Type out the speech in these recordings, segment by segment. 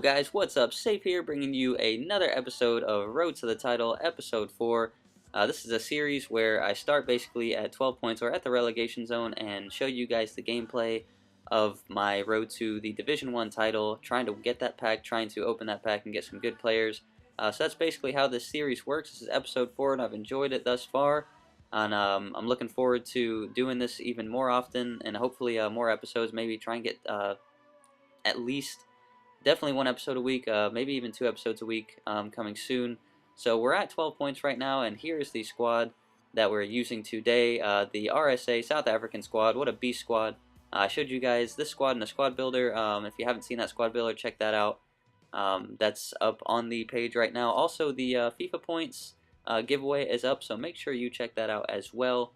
guys, what's up? Safe here, bringing you another episode of Road to the Title, Episode 4. This is a series where I start basically at 12 points or at the relegation zone and show you guys the gameplay of my road to the Division 1 title, trying to get that pack, trying to open that pack and get some good players. So that's basically how this series works. This is Episode 4 and I've enjoyed it thus far. And I'm looking forward to doing this even more often and hopefully more episodes, maybe try and get at least definitely one episode a week, maybe even 2 episodes a week coming soon. So we're at 12 points right now, and here's the squad that we're using today. The RSA South African squad. What a beast squad. I showed you guys this squad in a squad builder. If you haven't seen that squad builder, check that out. That's up on the page right now. Also, the FIFA points giveaway is up, so make sure you check that out as well.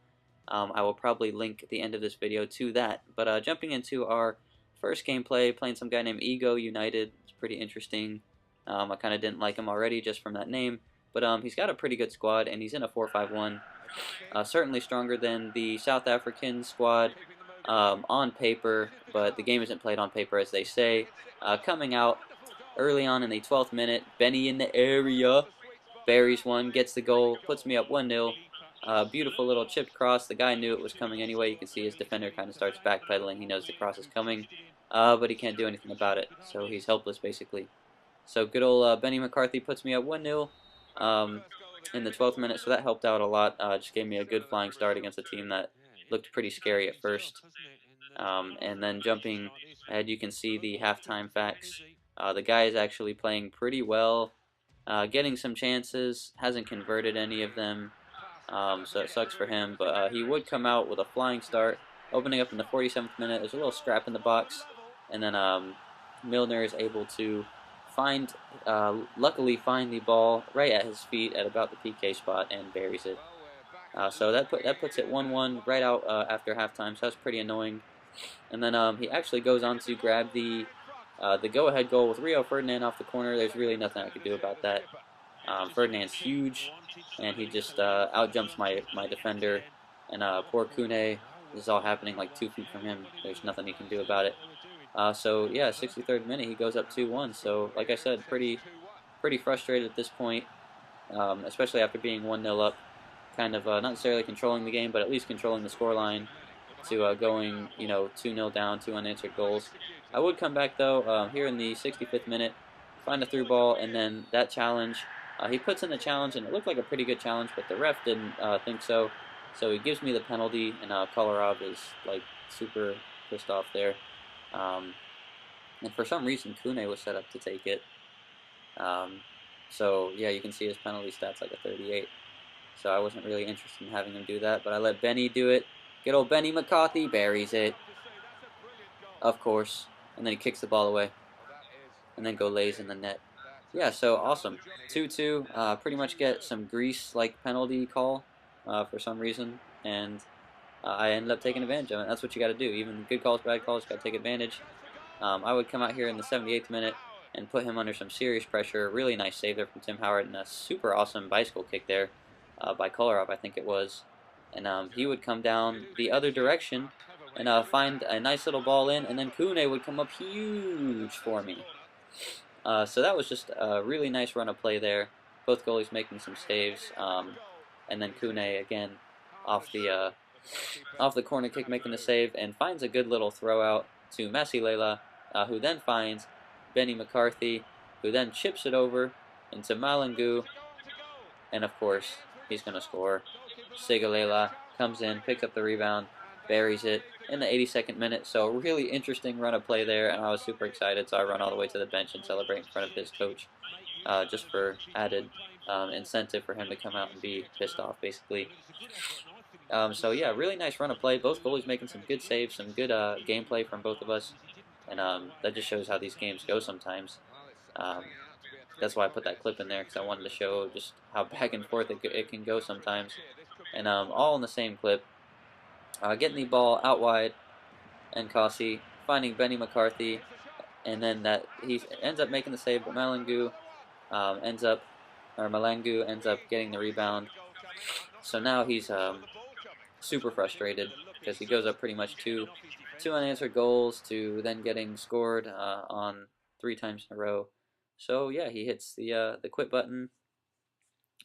I will probably link at the end of this video to that. But jumping into our first gameplay, playing some guy named Ego United. It's pretty interesting. I kind of didn't like him already just from that name, but he's got a pretty good squad, and he's in a 4-5-1. Certainly stronger than the South African squad on paper, but the game isn't played on paper, as they say. Coming out early on in the 12th minute, Benny in the area, buries one, gets the goal, puts me up 1-0. Beautiful little chipped cross. The guy knew it was coming anyway. You can see his defender kind of starts backpedaling. He knows the cross is coming, but he can't do anything about it. So he's helpless, basically. So good old Benny McCarthy puts me up 1-0 in the 12th minute, so that helped out a lot. Just gave me a good flying start against a team that looked pretty scary at first. And then jumping ahead, you can see the halftime facts. The guy is actually playing pretty well, getting some chances, hasn't converted any of them. So it sucks for him, but he would come out with a flying start, opening up in the 47th minute. There's a little scrap in the box, and then Milner is able to luckily find the ball right at his feet at about the PK spot and buries it. So that puts it 1-1 right out after halftime. So that's pretty annoying. And then he actually goes on to grab the go-ahead goal with Rio Ferdinand off the corner. There's really nothing I could do about that. Ferdinand's huge, and he just outjumps my defender. And poor Kune, this is all happening like 2 feet from him. There's nothing he can do about it. So yeah, 63rd minute, he goes up 2-1. So like I said, pretty frustrated at this point, especially after being 1-0 up. Kind of not necessarily controlling the game, but at least controlling the scoreline to going 2-0 down, 2 unanswered goals. I would come back though here in the 65th minute, find a through ball, and then that challenge. He puts in the challenge, and it looked like a pretty good challenge, but the ref didn't think so. So he gives me the penalty, and Kolarov is like super pissed off there. And for some reason, Kune was set up to take it. So yeah, you can see his penalty stats like a 38. So I wasn't really interested in having him do that, but I let Benny do it. Good old Benny McCarthy buries it, of course, and then he kicks the ball away, and then lays in the net. Yeah, so awesome. 2-2, pretty much get some Greece-like penalty call for some reason, and I ended up taking advantage of it. That's what you got to do. Even good calls, bad calls, got to take advantage. I would come out here in the 78th minute and put him under some serious pressure. Really nice save there from Tim Howard, and a super awesome bicycle kick there by Kolarov, I think it was. And he would come down the other direction and find a nice little ball in, and then Kune would come up huge for me. So that was just a really nice run of play there. Both goalies making some saves, and then Kune again off the corner kick making the save and finds a good little throw out to Masilela, who then finds Benny McCarthy, who then chips it over into Malangu, and of course he's going to score. Sigalela comes in, picks up the rebound, buries it in the 82nd minute. So a really interesting run of play there, and I was super excited, so I run all the way to the bench and celebrate in front of his coach, just for added incentive for him to come out and be pissed off, basically. So yeah, really nice run of play. Both goalies making some good saves, some good gameplay from both of us, and that just shows how these games go sometimes. That's why I put that clip in there, because I wanted to show just how back and forth it can go sometimes. And all in the same clip. Getting the ball out wide, and Kasi finding Benny McCarthy, and then that he ends up making the save, but Malangu ends up getting the rebound. So now he's super frustrated because he goes up pretty much two unanswered goals to then getting scored on 3 times in a row. So yeah, he hits the quit button,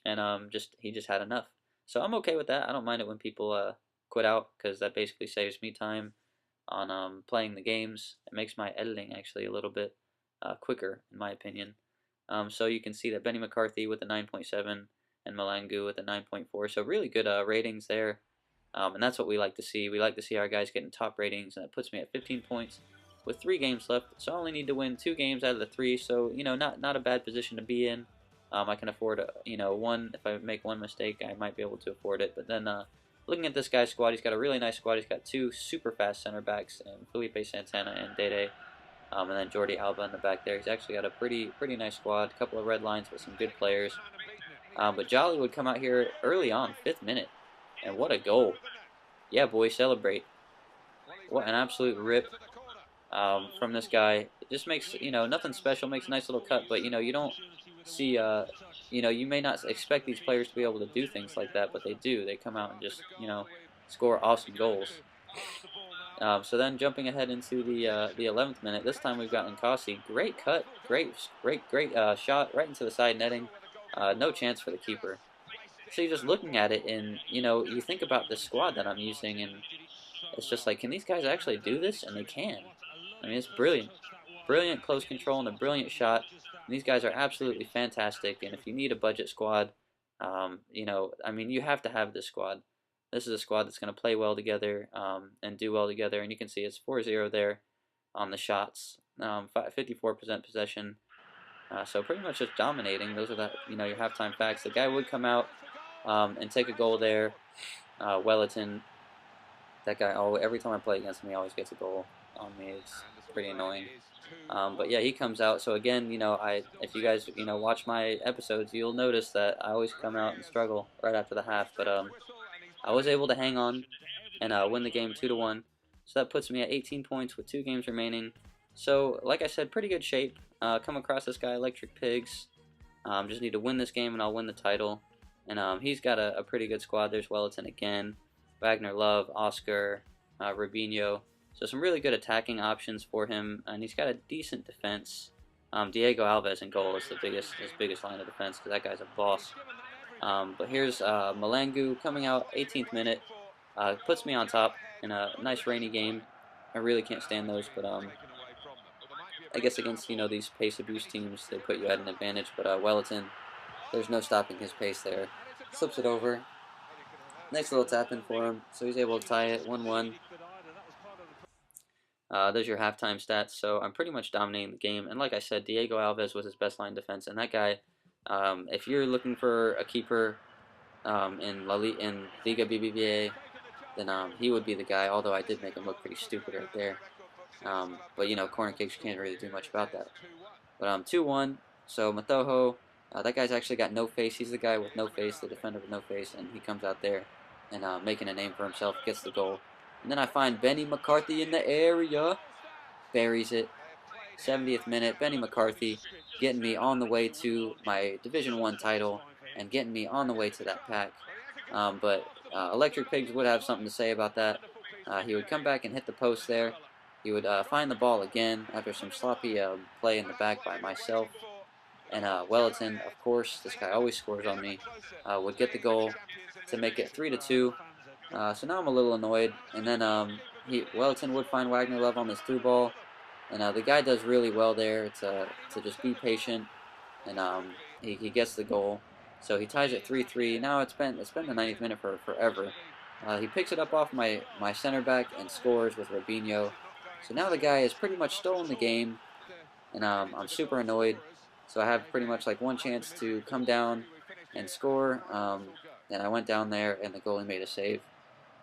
and he just had enough. So I'm okay with that. I don't mind it when people quit out because that basically saves me time on playing the games. It makes my editing actually a little bit quicker, in my opinion. So you can see that Benny McCarthy with a 9.7 and Malangu with a 9.4. So really good ratings there. And that's what we like to see. We like to see our guys getting top ratings, and it puts me at 15 points with 3 games left. So I only need to win 2 games out of the 3. So not a bad position to be in. I can afford one. If I make one mistake, I might be able to afford it. But then looking at this guy's squad, he's got a really nice squad. He's got 2 super fast center backs, and Felipe Santana and Dede. And then Jordi Alba in the back there. He's actually got a pretty nice squad. A couple of red lines with some good players. But Jolly would come out here early on, 5th minute. And what a goal. Yeah, boys, celebrate. What an absolute rip from this guy. It just makes, nothing special, makes a nice little cut, but, you don't see, you may not expect these players to be able to do things like that, but they do. They come out and just, score awesome goals. So then jumping ahead into the 11th minute, this time we've got Nkasi. Great cut, great shot right into the side netting. No chance for the keeper. So you're just looking at it, and you think about the squad that I'm using, and it's just like, can these guys actually do this? And they can. I mean, it's brilliant, brilliant close control and a brilliant shot. And these guys are absolutely fantastic. And if you need a budget squad, I mean, you have to have this squad. This is a squad that's going to play well together and do well together. And you can see it's 4-0 there on the shots, 54% possession. So pretty much just dominating. Those are your halftime facts. The guy would come out and take a goal there. Wellington, that guy, every time I play against him, he always gets a goal on me. It's pretty annoying. But yeah, he comes out. So again, if you guys, watch my episodes, you'll notice that I always come out and struggle right after the half. But I was able to hang on and win the game 2-1. So that puts me at 18 points with 2 games remaining. So, like I said, pretty good shape. Come across this guy, Electric Pigs. Just need to win this game and I'll win the title. And he's got a pretty good squad. There's Wellington again, Wagner Love, Oscar, Rubinho. So some really good attacking options for him, and he's got a decent defense. Diego Alves in goal is his biggest line of defense because that guy's a boss. But here's Malangu coming out, 18th minute, puts me on top in a nice rainy game. I really can't stand those, but I guess against these pace abuse teams, they put you at an advantage. But Wellington, there's no stopping his pace there. Slips it over. Nice little tap in for him, so he's able to tie it 1-1. There's your halftime stats. So I'm pretty much dominating the game. And like I said, Diego Alves was his best line defense. And that guy, if you're looking for a keeper in Liga BBVA, then he would be the guy. Although I did make him look pretty stupid right there. But corner kicks, you can't really do much about that. But 2-1. So Matojo, that guy's actually got no face. He's the guy with no face, the defender with no face, and he comes out there and making a name for himself, gets the goal. And then I find Benny McCarthy in the area, buries it. 70th minute, Benny McCarthy getting me on the way to my Division 1 title and getting me on the way to that pack. But Electric Pigs would have something to say about that. He would come back and hit the post there. He would find the ball again after some sloppy play in the back by myself. And Wellington, of course, this guy always scores on me, would get the goal to make it 3-2. So now I'm a little annoyed. And then Wellington would find Wagner Love on this through ball. And the guy does really well there to just be patient. And he gets the goal. So he ties it 3-3. Now it's been the 90th minute for forever. He picks it up off my center back and scores with Rubinho. So now the guy has pretty much stolen the game. And I'm super annoyed. So I have pretty much like one chance to come down and score. And I went down there and the goalie made a save.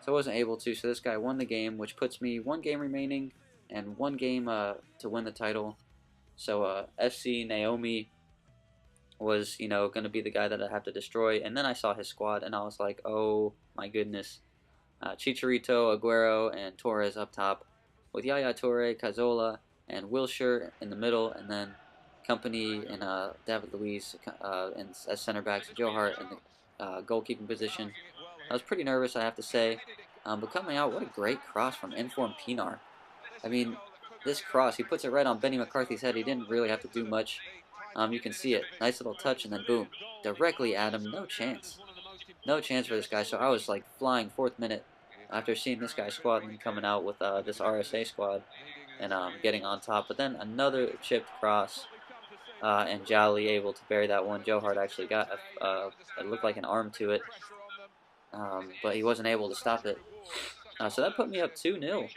So I wasn't able to. So this guy won the game, which puts me 1 game remaining and 1 game to win the title. So FC Naomi was, going to be the guy that I have to destroy. And then I saw his squad and I was like, oh my goodness. Chicharito, Aguero, and Torres up top with Yaya Toure, Cazorla, and Wilshire in the middle, and then Company and David Luiz as center backs, Joe Hart in the goalkeeping position. I was pretty nervous, I have to say, but coming out, what a great cross from Inform Pinar. I mean, this cross, he puts it right on Benny McCarthy's head. He didn't really have to do much. You can see it. Nice little touch, and then boom. Directly at him. No chance. No chance for this guy. So I was like flying 4th minute after seeing this guy's squad and coming out with this RSA squad and getting on top. But then another chipped cross, and Jolly able to bury that one. Joe Hart actually got it looked like an arm to it, but he wasn't able to stop it. So that put me up 2-0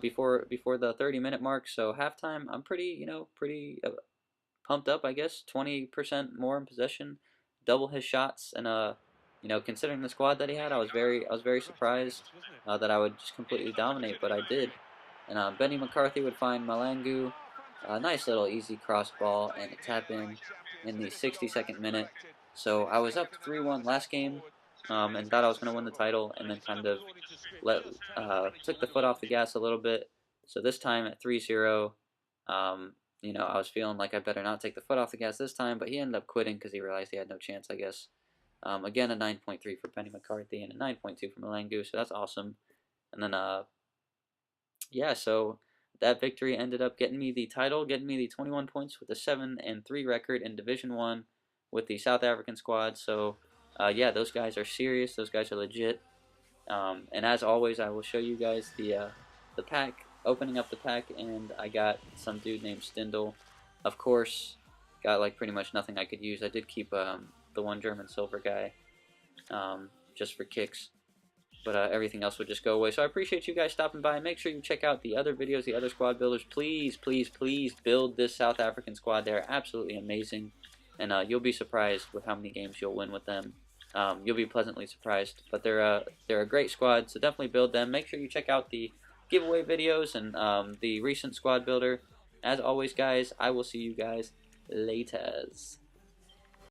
before the 30-minute mark. So halftime, I'm pretty pretty pumped up, I guess. 20% more in possession, double his shots, and considering the squad that he had, I was very surprised that I would just completely dominate, but I did. And Benny McCarthy would find Malangu, a nice little easy cross ball and a tap in the 62nd minute. So I was up 3-1 last game, and thought I was going to win the title, and then kind of took the foot off the gas a little bit. So this time at 3-0, I was feeling like I better not take the foot off the gas this time, but he ended up quitting because he realized he had no chance, I guess. Again, a 9.3 for Penny McCarthy and a 9.2 for Malangu, so that's awesome. And then, yeah, so that victory ended up getting me the title, getting me the 21 points with a 7-3 record in Division 1 with the South African squad. So, yeah, those guys are serious. Those guys are legit. And as always, I will show you guys the pack, opening up the pack, and I got some dude named Stindl. Of course, got like pretty much nothing I could use. I did keep the one German silver guy just for kicks, but everything else would just go away. So I appreciate you guys stopping by. Make sure you check out the other videos, the other squad builders. Please, please, please build this South African squad. They're absolutely amazing, and you'll be surprised with how many games you'll win with them. You'll be pleasantly surprised, but they're a great squad, so definitely build them. Make sure you check out the giveaway videos and the recent squad builder. As always, guys, I will see you guys laters.